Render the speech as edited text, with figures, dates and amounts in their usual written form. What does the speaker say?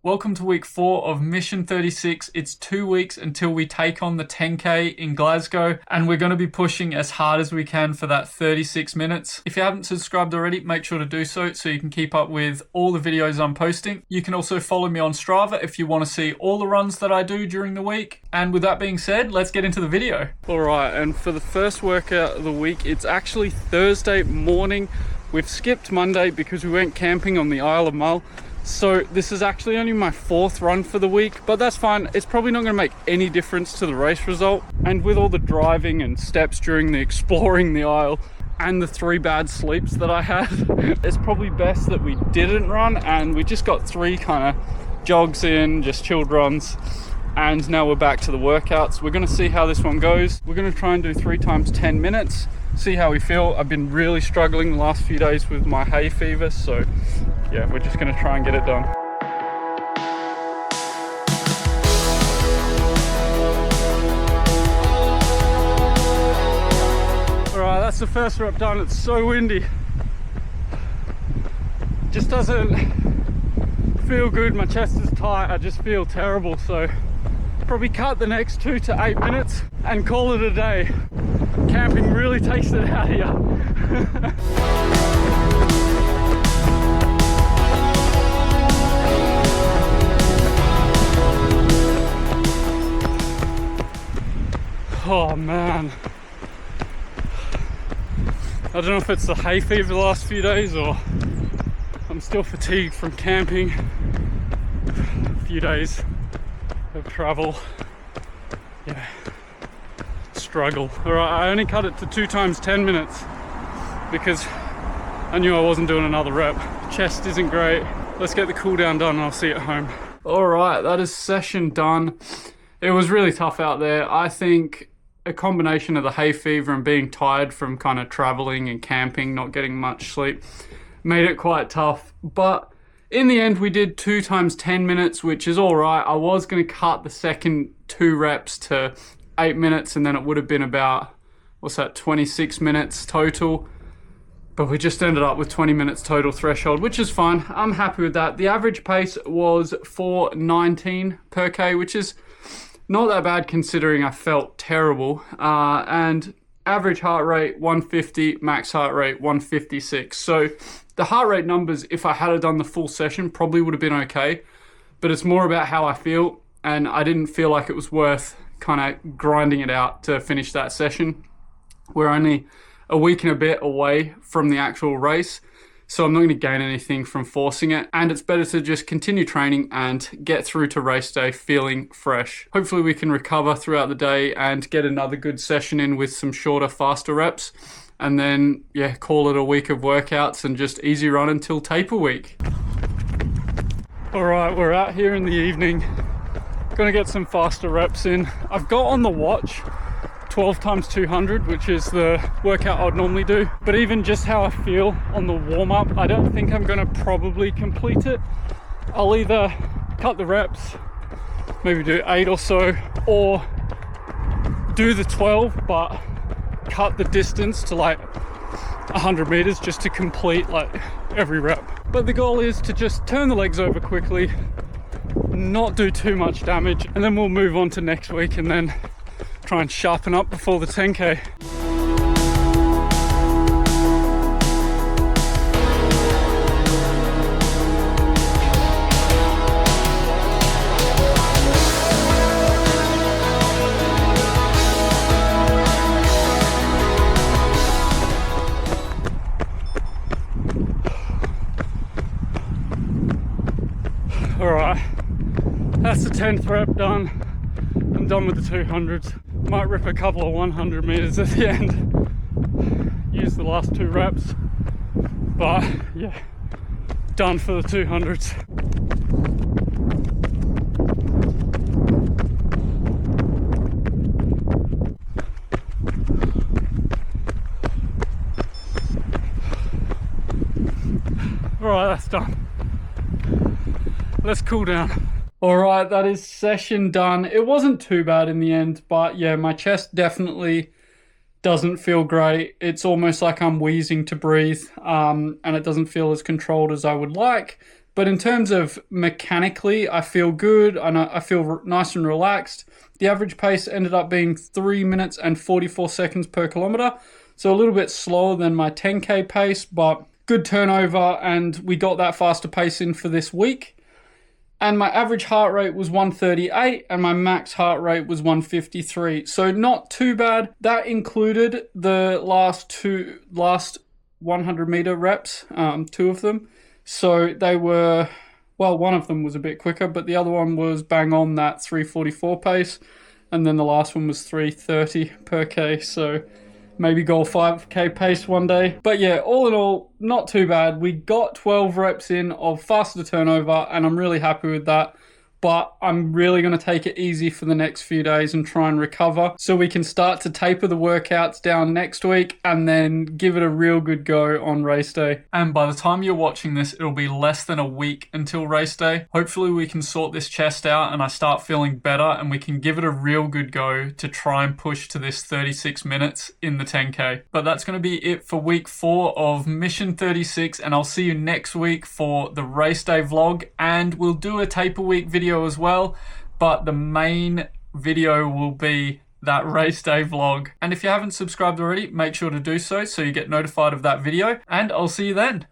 Welcome to week 4 of Mission 36. It's 2 weeks until we take on the 10K in Glasgow, and we're going to be pushing as hard as we can for that 36 minutes. If you haven't subscribed already, make sure to do so you can keep up with all the videos I'm posting. You can also follow me on Strava if you want to see all the runs that I do during the week. And with that being said, let's get into the video. Alright, and for the first workout of the week, it's actually Thursday morning. We've skipped Monday because we went camping on the Isle of Mull. So this is actually only my 4th run for the week, but that's fine. It's probably not going to make any difference to the race result. And with all the driving and steps during the exploring the Isle and the 3 bad sleeps that I had, it's probably best that we didn't run and we just got 3 kind of jogs in, just chilled runs. And now we're back to the workouts. We're going to see how this one goes. We're going to try and do 3 times 10 minutes, see how we feel. I've been really struggling the last few days with my hay fever, so yeah, we're just going to try and get it done. Alright, that's the first rep done. It's so windy. Just doesn't feel good. My chest is tight. I just feel terrible, so probably cut the next 2 to 8 minutes and call it a day. Camping really takes it out of you. Oh man, I don't know if it's the hay fever the last few days or I'm still fatigued from camping. A few days of travel, yeah, struggle. Alright, I only cut it to 2 times 10 minutes because I knew I wasn't doing another rep. Chest isn't great. Let's get the cool down done and I'll see you at home. Alright, that is session done. It was really tough out there. I think a combination of the hay fever and being tired from kind of traveling and camping, not getting much sleep, made it quite tough. But in the end, we did 2 times 10 minutes, which is all right. I was going to cut the second 2 reps to 8 minutes, and then it would have been about, 26 minutes total. But we just ended up with 20 minutes total threshold, which is fine. I'm happy with that. The average pace was 4:19 per K, which is not that bad considering I felt terrible. And average heart rate 150, max heart rate 156. So the heart rate numbers, if I had done the full session, probably would have been okay. But it's more about how I feel, and I didn't feel like it was worth kind of grinding it out to finish that session. We're only a week and a bit away from the actual race, so I'm not going to gain anything from forcing it, and it's better to just continue training and get through to race day feeling fresh. Hopefully we can recover throughout the day and get another good session in with some shorter, faster reps, and then yeah, call it a week of workouts and just easy run until taper week. Alright, we're out here in the evening, gonna get some faster reps in. I've got on the watch 12 times 200, which is the workout I'd normally do, but even just how I feel on the warm-up, I don't think I'm gonna probably complete it. I'll either cut the reps, maybe do 8 or so, or do the 12 but cut the distance to like 100 meters just to complete like every rep. But the goal is to just turn the legs over quickly, not do too much damage, and then we'll move on to next week and then try and sharpen up before the 10K. Alright, that's the 10th rep done. I'm done with the 200s. Might rip a couple of 100 meters at the end. Use the last 2 reps. But yeah, done for the 200s. Alright, that's done. Let's cool down. Alright, that is session done. It wasn't too bad in the end, but yeah, my chest definitely doesn't feel great. It's almost like I'm wheezing to breathe, and it doesn't feel as controlled as I would like. But in terms of mechanically, I feel good and I feel nice and relaxed. The average pace ended up being 3 minutes and 44 seconds per kilometer. So a little bit slower than my 10K pace, but good turnover, and we got that faster pace in for this week. And my average heart rate was 138 and my max heart rate was 153. So not too bad. That included the last 100 meter reps, 2 of them. So they were, well, one of them was a bit quicker, but the other one was bang on that 344 pace. And then the last one was 330 per K. So maybe go 5K pace one day. But yeah, all in all, not too bad. We got 12 reps in of faster turnover, and I'm really happy with that. But I'm really going to take it easy for the next few days and try and recover so we can start to taper the workouts down next week and then give it a real good go on race day. And by the time you're watching this, it'll be less than a week until race day. Hopefully we can sort this chest out and I start feeling better and we can give it a real good go to try and push to this 36 minutes in the 10K. But that's going to be it for week 4 of Mission 36, and I'll see you next week for the race day vlog, and we'll do a taper week video as well, but the main video will be that race day vlog. And if you haven't subscribed already, make sure to do so you get notified of that video, and I'll see you then.